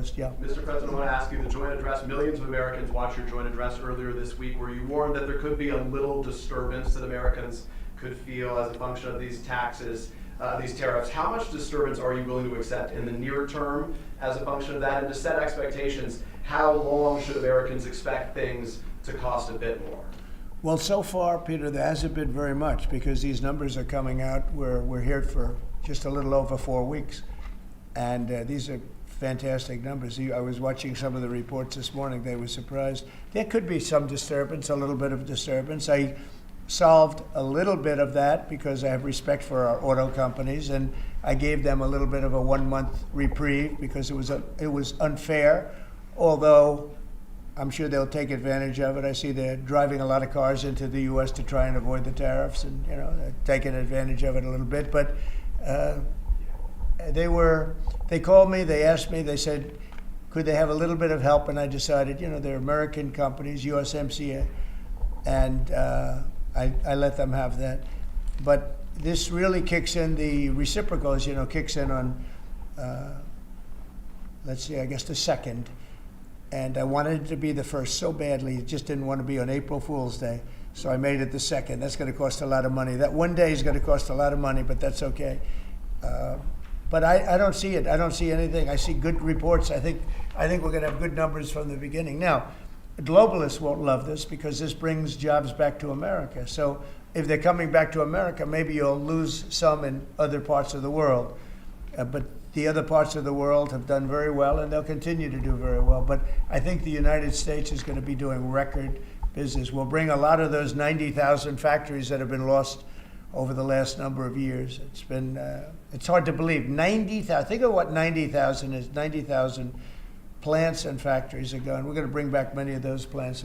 list, yeah. Mr. President, I want to ask you the joint address. Millions of Americans watched your joint address earlier this week where you warned that there could be a little disturbance that Americans could feel as a function of these taxes, these tariffs. How much disturbance are you willing to accept in the near term as a function of that? And to set expectations, how long should Americans expect things to cost a bit more? Well, so far, Peter, there hasn't been very much because these numbers are coming out. We're here for just a little over 4 weeks. And these are fantastic numbers. I was watching some of the reports this morning. They were surprised. There could be some disturbance, a little bit of disturbance. I solved a little bit of that because I have respect for our auto companies, and I gave them a little bit of a 1-month reprieve because it was unfair, although I'm sure they'll take advantage of it. I see they're driving a lot of cars into the U.S. to try and avoid the tariffs, and they're taking advantage of it a little bit. But they called me, they asked me, they said, could they have a little bit of help? And I decided, they're American companies, USMCA, and I let them have that. But this really kicks in, the reciprocals, kicks in on, let's see, I guess the 2nd. And I wanted it to be the 1st so badly, just didn't want to be on April Fool's Day. So I made it the 2nd. That's going to cost a lot of money. That one day is going to cost a lot of money, but that's okay. But I don't see it. I don't see anything. I see good reports. I think we're going to have good numbers from the beginning. Now, globalists won't love this because this brings jobs back to America. So if they're coming back to America, maybe you'll lose some in other parts of the world. But the other parts of the world have done very well, and they'll continue to do very well. But I think the United States is going to be doing record business. We'll bring a lot of those 90,000 factories that have been lost over the last number of years. It's been, it's hard to believe. 90,000, think of what 90,000 is. 90,000 plants and factories are gone. We're going to bring back many of those plants.